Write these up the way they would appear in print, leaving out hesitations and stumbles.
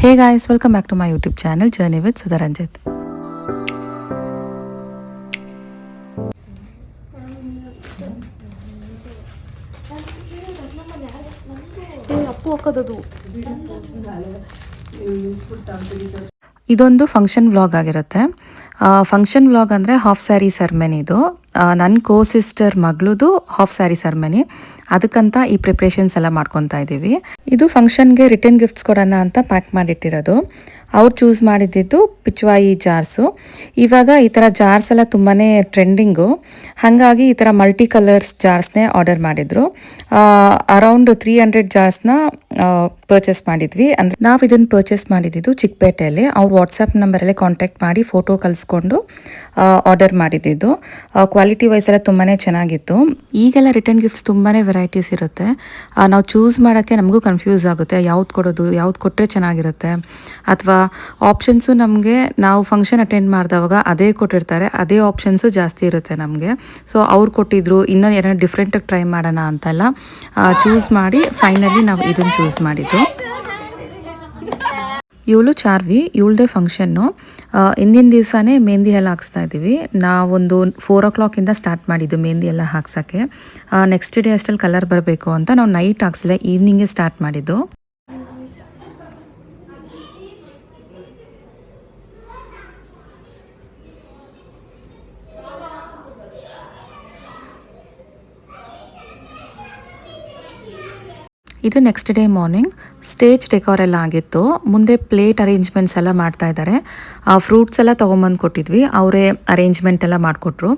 Hey guys, welcome back to my YouTube channel Journey with Sudha Ranjit. ಇದೊಂದು function vlog ಆಗಿರುತ್ತೆ. Function vlog ಅಂದರೆ half sari ceremony ಇದು. ನನ್ನ ಕೋ sister ಮಗಳದು half sari ceremony. ಅದಕ್ಕಂತ ಈ ಪ್ರಿಪ್ರೇಷನ್ಸ್ ಎಲ್ಲ ಮಾಡ್ಕೊತಾ ಇದ್ದೀವಿ. ಇದು ಫಂಕ್ಷನ್ಗೆ ರಿಟರ್ನ್ ಗಿಫ್ಟ್ಸ್ ಕೊಡೋಣ ಅಂತ ಪ್ಯಾಕ್ ಮಾಡಿಟ್ಟಿರೋದು. ಅವ್ರು ಚೂಸ್ ಮಾಡಿದ್ದು ಪಿಚ್ವಾಯಿ ಜಾರ್ಸು. ಇವಾಗ ಈ ಥರ ಜಾರ್ಸ್ ಎಲ್ಲ ತುಂಬಾ ಟ್ರೆಂಡಿಂಗು. ಹಾಗಾಗಿ ಈ ಥರ ಮಲ್ಟಿ ಕಲರ್ಸ್ ಜಾರ್ಸ್ನೇ ಆರ್ಡರ್ ಮಾಡಿದ್ರು. ಅರೌಂಡ್ 300 ಜಾರ್ಸ್ನ ಪರ್ಚೇಸ್ ಮಾಡಿದ್ವಿ. ಅಂದರೆ ನಾವು ಇದನ್ನು ಪರ್ಚೇಸ್ ಮಾಡಿದ್ದು ಚಿಕ್ಕಪೇಟೆಯಲ್ಲಿ. ಅವ್ರು ವಾಟ್ಸಪ್ ನಂಬರಲ್ಲೇ ಕಾಂಟ್ಯಾಕ್ಟ್ ಮಾಡಿ ಫೋಟೋ ಕಳಿಸ್ಕೊಂಡು ಆರ್ಡರ್ ಮಾಡಿದ್ದು. ಕ್ವಾಲಿಟಿ ವೈಸ್ ಎಲ್ಲ ತುಂಬಾ ಚೆನ್ನಾಗಿತ್ತು. ಈಗೆಲ್ಲ ರಿಟರ್ನ್ ಗಿಫ್ಟ್ಸ್ ತುಂಬಾ ವೆರೈಟೀಸ್ ಇರುತ್ತೆ. ನಾವು ಚೂಸ್ ಮಾಡೋಕ್ಕೆ ನಮಗೂ ಕನ್ಫ್ಯೂಸ್ ಆಗುತ್ತೆ, ಯಾವ್ದು ಕೊಡೋದು, ಯಾವ್ದು ಕೊಟ್ಟರೆ ಚೆನ್ನಾಗಿರುತ್ತೆ. ಅಥವಾ ಆಪ್ಷನ್ಸು ನಮಗೆ ನಾವು ಫಂಕ್ಷನ್ ಅಟೆಂಡ್ ಮಾಡಿದವಾಗ ಅದೇ ಕೊಟ್ಟಿರ್ತಾರೆ, ಅದೇ ಆಪ್ಷನ್ಸು ಜಾಸ್ತಿ ಇರುತ್ತೆ ನಮಗೆ. ಸೊ ಅವ್ರು ಕೊಟ್ಟಿದ್ರು, ಇನ್ನೂ ಏನೋ ಡಿಫ್ರೆಂಟಾಗಿ ಟ್ರೈ ಮಾಡೋಣ ಅಂತೆಲ್ಲ ಚೂಸ್ ಮಾಡಿ ಫೈನಲಿ ನಾವು ಇದನ್ನು ಚೂಸ್ ಮಾಡಿದ್ದು. ಇವಳು ಚಾರ್ವಿ, ಇವಳದೇ ಫಂಕ್ಷನ್ನು. ಹಿಂದಿನ ದಿವಸನೇ ಮೆಹಂದಿ ಎಲ್ಲ ಹಾಕ್ಸ್ತಾ ಇದ್ದೀವಿ. ನಾವೊಂದು 4 o'clock ಸ್ಟಾರ್ಟ್ ಮಾಡಿದ್ದು ಮೆಹಂದಿ ಎಲ್ಲ ಹಾಕ್ಸೋಕ್ಕೆ. ನೆಕ್ಸ್ಟ್ ಡೇ ಅಷ್ಟಲ್ಲಿ ಕಲರ್ ಬರಬೇಕು ಅಂತ ನಾವು ನೈಟ್ ಹಾಕ್ಸಿಲ್ಲ, ಈವ್ನಿಂಗೇ ಸ್ಟಾರ್ಟ್ ಮಾಡಿದ್ದು. ಇದು next day morning. Stage decor ಎಲ್ಲ ಆಗಿತ್ತು. ಮುಂದೆ ಪ್ಲೇಟ್ ಅರೇಂಜ್ಮೆಂಟ್ಸ್ ಎಲ್ಲ ಮಾಡ್ತಾ ಇದ್ದಾರೆ. ಫ್ರೂಟ್ಸ್ ಎಲ್ಲ ತೊಗೊಂಬಂದು ಕೊಟ್ಟಿದ್ವಿ, ಅವರೇ ಅರೇಂಜ್ಮೆಂಟ್ ಎಲ್ಲ ಮಾಡಿಕೊಟ್ರು.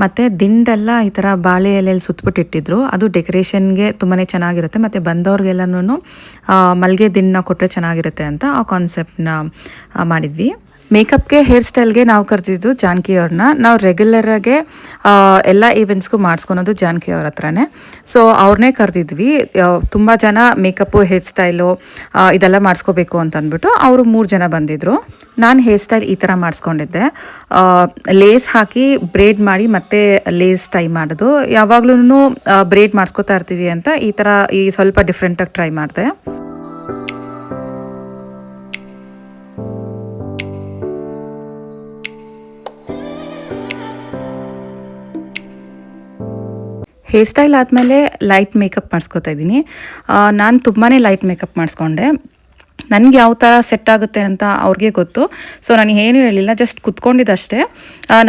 ಮತ್ತು ದಿಂಡೆಲ್ಲ ಈ ಥರ ಬಾಳೆ ಎಲೆಯಲ್ಲಿ ಸುತ್ತಬಿಟ್ಟಿಟ್ಟಿದ್ರು. ಅದು ಡೆಕೋರೇಷನ್ಗೆ ತುಂಬಾ ಚೆನ್ನಾಗಿರುತ್ತೆ. ಮತ್ತು ಬಂದವ್ರಿಗೆಲ್ಲನೂ ಮಲ್ಲಿಗೆ ದಿಂಡನ್ನ ಕೊಟ್ಟರೆ ಚೆನ್ನಾಗಿರುತ್ತೆ ಅಂತ ಆ ಕಾನ್ಸೆಪ್ಟನ್ನ ಮಾಡಿದ್ವಿ. ಮೇಕಪ್ಗೆ ಹೇರ್ ಸ್ಟೈಲ್ಗೆ ನಾವು ಕರೆದಿದ್ದು ಜಾನಕಿ ಅವ್ರನ್ನ. ನಾವು ರೆಗ್ಯುಲರಾಗೆ ಎಲ್ಲ ಈವೆಂಟ್ಸ್ಗೂ ಮಾಡಿಸ್ಕೊಳೋದು ಜಾನಕಿ ಅವ್ರ ಹತ್ರನೇ. ಸೊ ಅವ್ರನ್ನೇ ಕರೆದಿದ್ವಿ. ತುಂಬ ಜನ ಮೇಕಪ್ಪು, ಹೇರ್ ಸ್ಟೈಲು ಇದೆಲ್ಲ ಮಾಡಿಸ್ಕೋಬೇಕು ಅಂತ ಅಂದ್ಬಿಟ್ಟು ಅವರು 3 ಜನ ಬಂದಿದ್ದರು. ನಾನು ಹೇರ್ ಸ್ಟೈಲ್ ಈ ಥರ ಮಾಡಿಸ್ಕೊಂಡಿದ್ದೆ. ಲೇಸ್ ಹಾಕಿ ಬ್ರೇಡ್ ಮಾಡಿ ಮತ್ತೆ ಲೇಸ್ ಟೈ ಮಾಡೋದು. ಯಾವಾಗ್ಲೂ ಬ್ರೇಡ್ ಮಾಡಿಸ್ಕೊತಾ ಇರ್ತೀವಿ ಅಂತ ಈ ಥರ ಸ್ವಲ್ಪ ಡಿಫ್ರೆಂಟಾಗಿ ಟ್ರೈ ಮಾಡಿದೆ. ಹೇರ್ ಸ್ಟೈಲ್ ಆದಮೇಲೆ ಲೈಟ್ ಮೇಕಪ್ ಮಾಡಿಸ್ಕೊತಾ ಇದ್ದೀನಿ. ನಾನು ತುಂಬಾ ಲೈಟ್ ಮೇಕಪ್ ಮಾಡಿಸ್ಕೊಂಡೆ. ನನಗೆ ಯಾವ ಥರ ಸೆಟ್ ಆಗುತ್ತೆ ಅಂತ ಅವ್ರಿಗೆ ಗೊತ್ತು. ಸೊ ನನಗೆ ಏನೂ ಹೇಳಿಲ್ಲ, ಜಸ್ಟ್ ಕುತ್ಕೊಂಡಿದ್ದಷ್ಟೇ.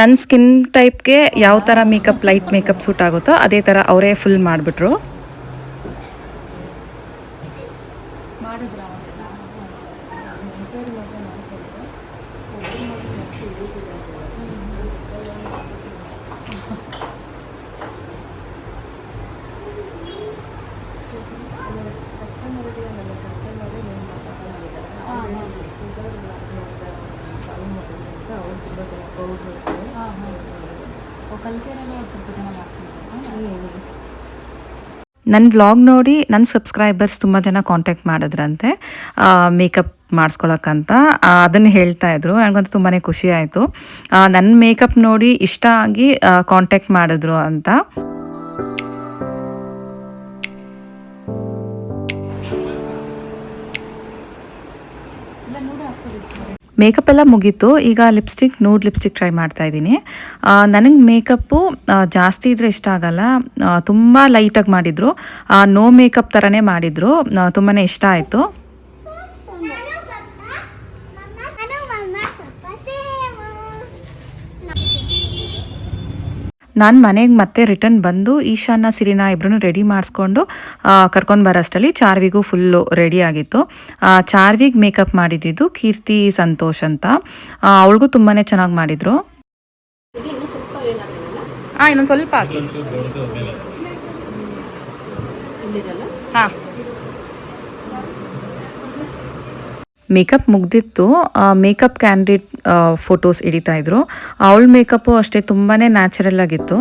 ನನ್ನ ಸ್ಕಿನ್ ಟೈಪ್ಗೆ ಯಾವ ಥರ ಮೇಕಪ್, ಲೈಟ್ ಮೇಕಪ್ ಸೂಟ್ ಆಗುತ್ತೋ ಅದೇ ಥರ ಅವರೇ ಫುಲ್ ಮಾಡಿಬಿಟ್ರು. ನನ್ನ ವ್ಲಾಗ್ ನೋಡಿ ನನ್ನ ಸಬ್ಸ್ಕ್ರೈಬರ್ಸ್ ತುಂಬ ಜನ ಕಾಂಟ್ಯಾಕ್ಟ್ ಮಾಡಿದ್ರಂತೆ ಮೇಕಪ್ ಮಾಡಿಸ್ಕೊಳಕ್ಕಂತ. ಅದನ್ನು ಹೇಳ್ತಾ ಇದ್ರು. ನನಗಂತೂ ತುಂಬಾ ಖುಷಿ ಆಯಿತು. ನನ್ನ ಮೇಕಪ್ ನೋಡಿ ಇಷ್ಟ ಆಗಿ ಕಾಂಟ್ಯಾಕ್ಟ್ ಮಾಡಿದ್ರು ಅಂತ. ಮೇಕಪ್ ಎಲ್ಲ ಮುಗೀತು. ಈಗ ನ್ಯೂಡ್ ಲಿಪ್ಸ್ಟಿಕ್ ಟ್ರೈ ಮಾಡ್ತಾ ಇದ್ದೀನಿ. ನನಗೆ ಮೇಕಪ್ಪು ಜಾಸ್ತಿ ಇದ್ರೆ ಇಷ್ಟ ಆಗಲ್ಲ. ತುಂಬ ಲೈಟಾಗಿ ಮಾಡಿದರು, ನೋ ಮೇಕಪ್ ಥರನೇ ಮಾಡಿದರು. ತುಂಬಾ ಇಷ್ಟ ಆಯಿತು. ನಾನು ಮನೆಗೆ ಮತ್ತೆ ರಿಟರ್ನ್ ಬಂದು ಈಶಾನ, ಸಿರಿನಾ ಇಬ್ಬರೂ ರೆಡಿ ಮಾಡಿಸ್ಕೊಂಡು ಕರ್ಕೊಂಡು ಬರೋಷ್ಟರಲ್ಲಿ ಚಾರ್ವಿಗೂ ಫುಲ್ಲು ರೆಡಿ ಆಗಿತ್ತು. ಚಾರ್ವಿಗೆ ಮೇಕಪ್ ಮಾಡಿದ್ದು ಕೀರ್ತಿ ಸಂತೋಷ್ ಅಂತ. ಅವಳಿಗೂ ತುಂಬಾ ಚೆನ್ನಾಗಿ ಮಾಡಿದರು. ಇನ್ನೊಂದು ಸ್ವಲ್ಪ ಹಾಕಿ. ಹಾಂ, ಮೇಕಪ್ ಮುಗ್ದಿತ್ತು. ಮೇಕಪ್ ಕ್ಯಾಂಡಿಡೇಟ್ ಫೋಟೋಸ್ ಹಿಡಿತಾ ಇದ್ರು. ಅವಳ ಮೇಕಪ್ಪು ಅಷ್ಟೇ ತುಂಬಾ ನ್ಯಾಚುರಲ್ ಆಗಿತ್ತು.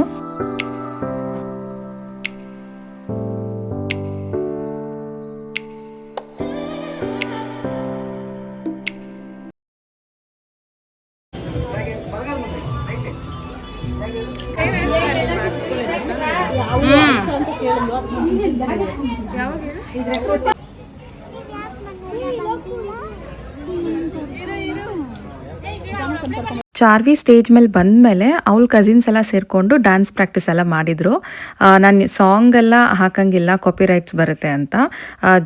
ಚಾರ್ವಿ ಸ್ಟೇಜ್ ಮೇಲೆ ಬಂದಮೇಲೆ ಅವಳ ಕಸಿನ್ಸ್ ಎಲ್ಲ ಸೇರಿಕೊಂಡು ಡ್ಯಾನ್ಸ್ ಪ್ರಾಕ್ಟೀಸ್ ಎಲ್ಲ ಮಾಡಿದರು. ನಾನು ಸಾಂಗ್ ಎಲ್ಲ ಹಾಕಂಗಿಲ್ಲ, ಕಾಪಿ ರೈಟ್ಸ್ ಬರುತ್ತೆ ಅಂತ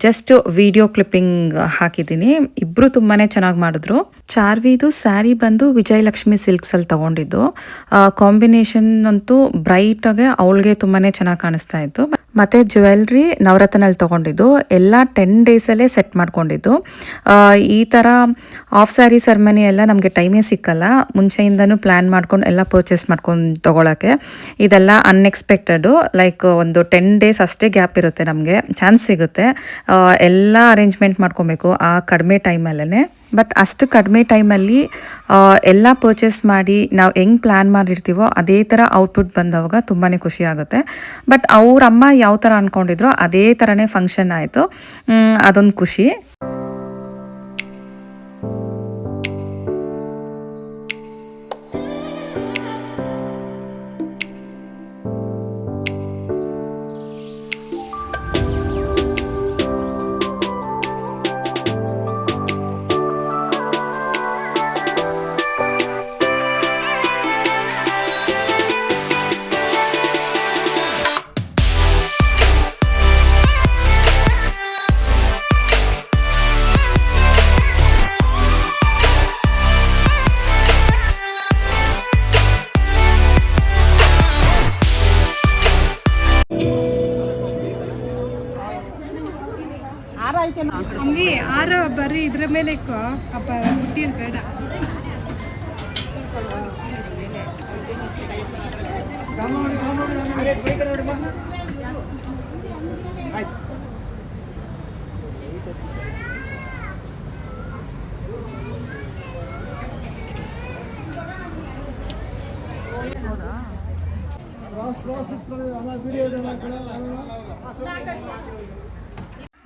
ಜಸ್ಟ್ ವಿಡಿಯೋ ಕ್ಲಿಪ್ಪಿಂಗ್ ಹಾಕಿದ್ದೀನಿ. ಇಬ್ಬರು ತುಂಬಾ ಚೆನ್ನಾಗಿ ಮಾಡಿದ್ರು. ಚಾರ್ವಿದು ಸ್ಯಾರಿ ಬಂದು ವಿಜಯಲಕ್ಷ್ಮಿ ಸಿಲ್ಕ್ಸಲ್ಲಿ ತೊಗೊಂಡಿದ್ದು. ಕಾಂಬಿನೇಷನ್ ಅಂತೂ ಬ್ರೈಟಾಗೆ ಅವಳಿಗೆ ತುಂಬಾ ಚೆನ್ನಾಗಿ ಕಾಣಿಸ್ತಾ ಇತ್ತು. ಮತ್ತು ಜ್ಯುವೆಲ್ರಿ ನವರತ್ನಲ್ಲಿ ತೊಗೊಂಡಿದ್ದು ಎಲ್ಲ 10 ಡೇಸಲ್ಲೇ ಸೆಟ್ ಮಾಡ್ಕೊಂಡಿದ್ದು. ಈ ಥರ ಆಫ್ ಸ್ಯಾರಿ ಸೆರೆಮನಿ ಎಲ್ಲ ನಮಗೆ ಟೈಮೇ ಸಿಕ್ಕಲ್ಲ. ಮುಂಚೆಯಿಂದನೂ ಪ್ಲ್ಯಾನ್ ಮಾಡ್ಕೊಂಡು ಎಲ್ಲ ಪರ್ಚೇಸ್ ಮಾಡ್ಕೊಂಡು ತೊಗೊಳಕ್ಕೆ. ಇದೆಲ್ಲ ಅನ್ಎಕ್ಸ್ಪೆಕ್ಟೆಡು, ಲೈಕ್ ಒಂದು 10 ಡೇಸ್ ಅಷ್ಟೇ ಗ್ಯಾಪ್ ಇರುತ್ತೆ, ನಮಗೆ ಚಾನ್ಸ್ ಸಿಗುತ್ತೆ. ಎಲ್ಲ ಅರೇಂಜ್ಮೆಂಟ್ ಮಾಡ್ಕೊಬೇಕು ಆ ಕಡಿಮೆ ಟೈಮಲ್ಲೇ. ಬಟ್ ಅಷ್ಟು ಕಡಿಮೆ ಟೈಮಲ್ಲಿ ಎಲ್ಲ ಪರ್ಚೇಸ್ ಮಾಡಿ ನಾವು ಹೆಂಗೆ ಪ್ಲ್ಯಾನ್ ಮಾಡಿರ್ತೀವೋ ಅದೇ ಥರ ಔಟ್ಪುಟ್ ಬಂದವಾಗ ತುಂಬಾ ಖುಷಿ ಆಗುತ್ತೆ. ಬಟ್ ಅವರಮ್ಮ ಯಾವ ಥರ ಅಂದ್ಕೊಂಡಿದ್ರೋ ಅದೇ ಥರನೇ ಫಂಕ್ಷನ್ ಆಯಿತು. ಅದೊಂದು ಖುಷಿ. ಅಮ್ಮಿ ಆರ ಬರ್ರಿ ಇದ್ರ ಮೇಲೆ ಅಪ್ಪ ಬುಟ್ಟಿಯಲ್ಲಿ ಬೇಡ.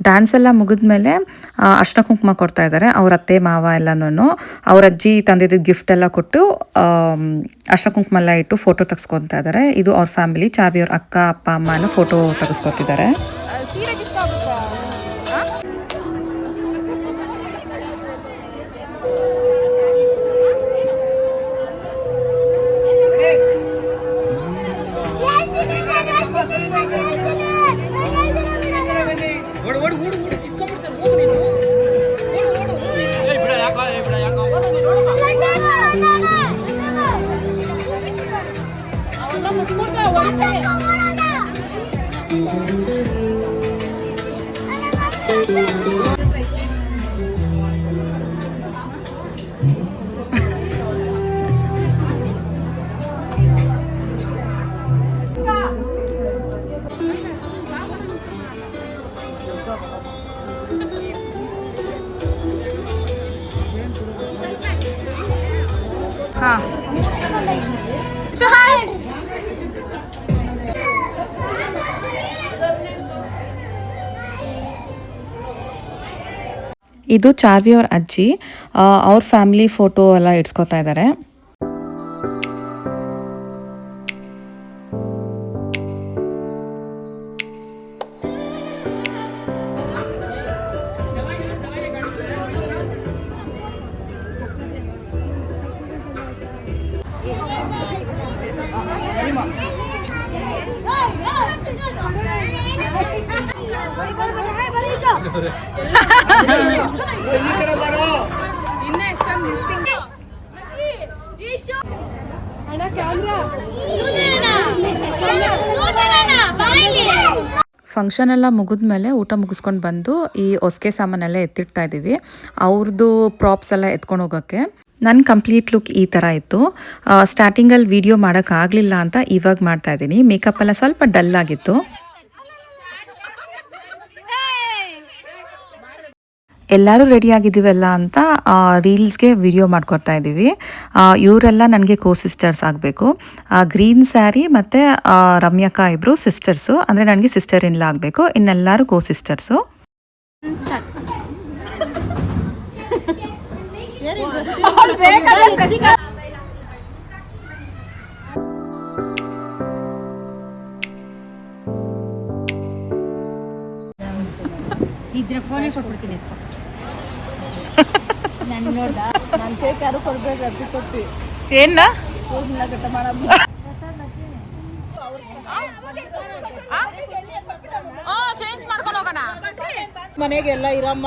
ಡ್ಯಾನ್ಸ್ ಎಲ್ಲ ಮುಗಿದ್ಮೇಲೆ ಅರ್ಶಿನ ಕುಂಕುಮ ಕೊಡ್ತಾ ಇದ್ದಾರೆ ಅವ್ರ ಅತ್ತೆ ಮಾವ ಎಲ್ಲನೂ. ಅವ್ರ ಅಜ್ಜಿ ತಂದಿದ್ದು ಗಿಫ್ಟ್ ಎಲ್ಲ ಕೊಟ್ಟು ಅರ್ಶಿನ ಕುಂಕುಮ ಎಲ್ಲ ಇಟ್ಟು ಫೋಟೋ ತೆಗೆಸ್ಕೊತಾ ಇದ್ದಾರೆ. ಇದು ಅವ್ರ ಫ್ಯಾಮಿಲಿ, ಚಾರ್ವಿ ಅವ್ರ ಅಕ್ಕ ಅಪ್ಪ ಅಮ್ಮನ ಫೋಟೋ ತೆಗೆಸ್ಕೊತಿದ್ದಾರೆ. ಇದು ಚಾರ್ವಿ ಅವ್ರ ಅಜ್ಜಿ, ಅವ್ರ ಫ್ಯಾಮಿಲಿ ಫೋಟೋ ಎಲ್ಲ ಇಡ್ಸ್ಕೊತಾ ಇದ್ದಾರೆ. ಫಂಕ್ಷನ್ ಎಲ್ಲ ಮುಗಿದ್ಮೇಲೆ ಊಟ ಮುಗಿಸ್ಕೊಂಡು ಬಂದು ಈ ಹೊಸ್ಕೆ ಸಾಮಾನೆಲ್ಲ ಎತ್ತಿಡ್ತಾ ಇದ್ದೀವಿ. ಅವ್ರದ್ದು ಪ್ರಾಪ್ಸ್ ಎಲ್ಲ ಎತ್ಕೊಂಡು ಹೋಗೋಕ್ಕೆ. ನನ್ನ ಕಂಪ್ಲೀಟ್ ಲುಕ್ ಈ ಥರ ಇತ್ತು. ಸ್ಟಾರ್ಟಿಂಗಲ್ಲಿ ವಿಡಿಯೋ ಮಾಡೋಕ್ಕಾಗಲಿಲ್ಲ ಅಂತ ಇವಾಗ ಮಾಡ್ತಾ ಇದ್ದೀನಿ. ಮೇಕಪ್ ಎಲ್ಲ ಸ್ವಲ್ಪ ಡಲ್ ಆಗಿತ್ತು. ಎಲ್ಲರೂ ರೆಡಿ ಆಗಿದ್ದೀವಲ್ಲ ಅಂತ ರೀಲ್ಸ್ಗೆ ವಿಡಿಯೋ ಮಾಡ್ಕೊಡ್ತಾ ಇದ್ದೀವಿ. ಇವರೆಲ್ಲ ನನಗೆ ಕೋ ಸಿಸ್ಟರ್ಸ್ ಆಗಬೇಕು. ಗ್ರೀನ್ ಸ್ಯಾರಿ ಮತ್ತು ರಮ್ಯಕ್ಕ ಇಬ್ಬರು ಸಿಸ್ಟರ್ಸು, ಅಂದರೆ ನನಗೆ ಸಿಸ್ಟರ್ ಇನ್ಲ ಆಗಬೇಕು. ಇನ್ನೆಲ್ಲರೂ ಕೋ ಸಿಸ್ಟರ್ಸು. ಇದ್ರೆ ಫೋನೇ ಕೊಟ್ಬಿಡ್ತೀನಿ. ಏನ ಚೇಂಜ್ ಮಾಡ್ಕೊಂಡು ಹೋಗೋಣ ಮನೆಗೆಲ್ಲ ಇರಮ್ಮ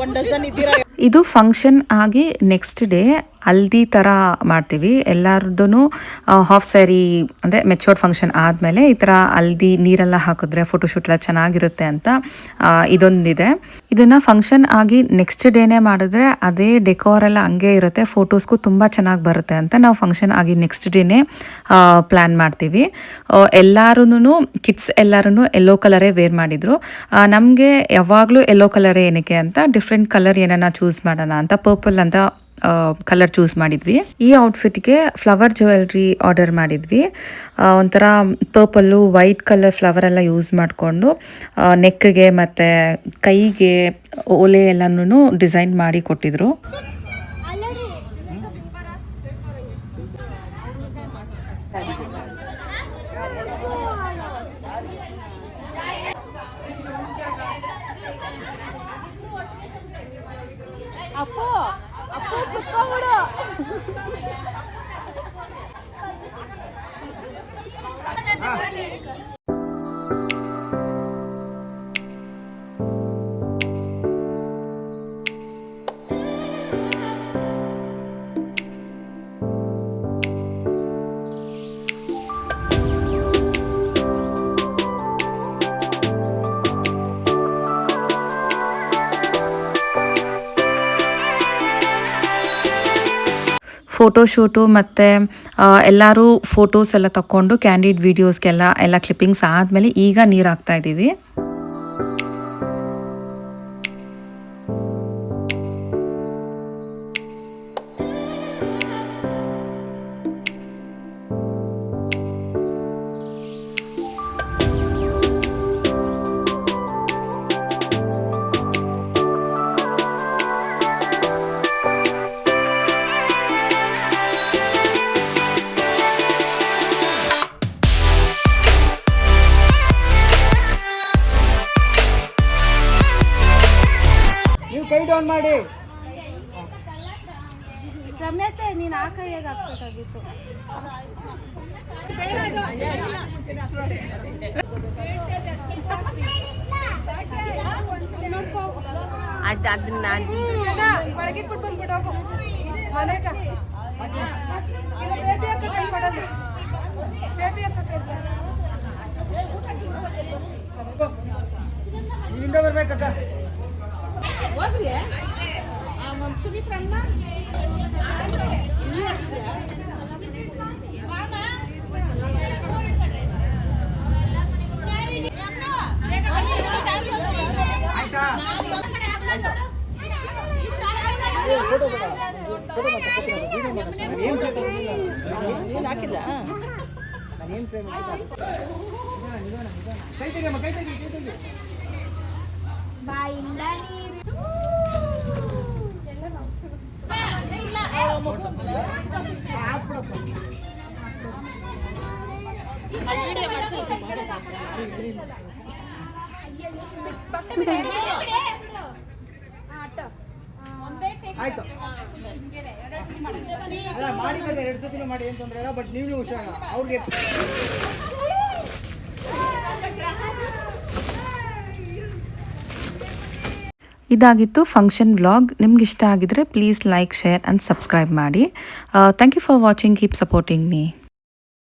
ಒಂದ್ ಡಜನ್ ಇದ್ದೀರಾ. ಇದು ಫಂಕ್ಷನ್ ಆಗಿ ನೆಕ್ಸ್ಟ್ ಡೇ ಹಲ್ದಿ ಥರ ಮಾಡ್ತೀವಿ. ಎಲ್ಲರದ್ದು ಹಾಫ್ ಸ್ಯಾರಿ ಅಂದರೆ ಮೆಚೂರ್ಡ್ ಫಂಕ್ಷನ್ ಆದಮೇಲೆ ಈ ಥರ ಹಲ್ದಿ ನೀರೆಲ್ಲ ಹಾಕಿದ್ರೆ ಫೋಟೋಶೂಟ್ ಎಲ್ಲ ಚೆನ್ನಾಗಿರುತ್ತೆ ಅಂತ ಇದೊಂದಿದೆ. ಇದನ್ನು ಫಂಕ್ಷನ್ ಆಗಿ ನೆಕ್ಸ್ಟ್ ಡೇನೇ ಮಾಡಿದ್ರೆ ಅದೇ ಡೆಕೋರ್ ಎಲ್ಲ ಹಂಗೆ ಇರುತ್ತೆ, ಫೋಟೋಸ್ಗೂ ತುಂಬ ಚೆನ್ನಾಗಿ ಬರುತ್ತೆ ಅಂತ ನಾವು ಫಂಕ್ಷನ್ ಆಗಿ ನೆಕ್ಸ್ಟ್ ಡೇನೇ ಪ್ಲ್ಯಾನ್ ಮಾಡ್ತೀವಿ. ಎಲ್ಲರೂ ಕಿಡ್ಸ್ ಎಲ್ಲರೂ ಯೆಲ್ಲೋ ಕಲರೇ ವೇರ್ ಮಾಡಿದರು. ನಮಗೆ ಯಾವಾಗಲೂ ಯೆಲ್ಲೋ ಕಲರೇ ಏನಕ್ಕೆ ಅಂತ ಡಿಫ್ರೆಂಟ್ ಕಲರ್ ಏನನ್ನ ಚೂಸ್ ಮಾಡೋಣ ಅಂತ ಪರ್ಪಲ್ ಅಂತ ಕಲರ್ ಚೂಸ್ ಮಾಡಿದ್ವಿ. ಈ ಔಟ್ಫಿಟ್ಗೆ ಫ್ಲವರ್ ಜ್ಯುವೆಲ್ರಿ ಆರ್ಡರ್ ಮಾಡಿದ್ವಿ. ಒಂಥರ ಪರ್ಪಲ್ಲು ವೈಟ್ ಕಲರ್ ಫ್ಲವರ್ ಎಲ್ಲ ಯೂಸ್ ಮಾಡಿಕೊಂಡು ನೆಕ್ಗೆ ಮತ್ತು ಕೈಗೆ ಓಲೆ ಎಲ್ಲನೂ ಡಿಸೈನ್ ಮಾಡಿ ಕೊಟ್ಟಿದ್ರು. ಫೋಟೋಶೂಟು ಮತ್ತು ಎಲ್ಲರೂ ಫೋಟೋಸ್ ಎಲ್ಲ ತಗೊಂಡು ಕ್ಯಾಂಡಿಡ್ ವೀಡಿಯೋಸ್ಗೆಲ್ಲ ಕ್ಲಿಪ್ಪಿಂಗ್ಸ್ ಆದಮೇಲೆ ಈಗ ನೀರು ಹಾಕ್ತಾ ಇದ್ದೀವಿ. ಕೈ ಡೌನ್ ಮಾಡಿ. ರಮ್ಯತೆ ನೀನು ಆ ಕೈಯಾಗ ಹಾಕ್ಬೇಕಾಗಿತ್ತು. ಅದನ್ನ ಒಳಗೆ ಬಿಟ್ಕೊಂಡು ಬಿಡೋಗು ಮನೆಗ ಇಲ್ಲ ಬೇಬಿ ಅಕ್ಕ ಕೈ ಕೊಡೋದು ಬೇಬಿ ಅಕ್ಕ ಕೈ ಇಲ್ಲಿಂದ ಬರ್ಬೇಕಕ್ಕ. ಸುಮಿತ್ರಮ್ಮ ಹಾಕಿಲ್ಲ ಕೈ ತೆಗೆಯಮ್ಮ, ಕೈ ತೆಗಿ, ಕೈ ತೆಗಿ. ಬಾಯಿಂದ ನೀರು ಆಯ್ತು ಅಲ್ಲ ಮಾಡಿ 2 ಸತಿನೂ ಮಾಡಿ ಏನು ತೊಂದರೆ ಇಲ್ಲ. ಬಟ್ ನೀವು ಹುಷಾರ ಅವ್ರಿಗೆ. ಇದಾಗಿತ್ತು ಫಂಕ್ಷನ್ ವ್ಲಾಗ್. ನಿಮ್ಗೆ ಇಷ್ಟ ಆಗಿದ್ರೆ please like, share and subscribe ಮಾಡಿ. Thank you for watching. Keep supporting me.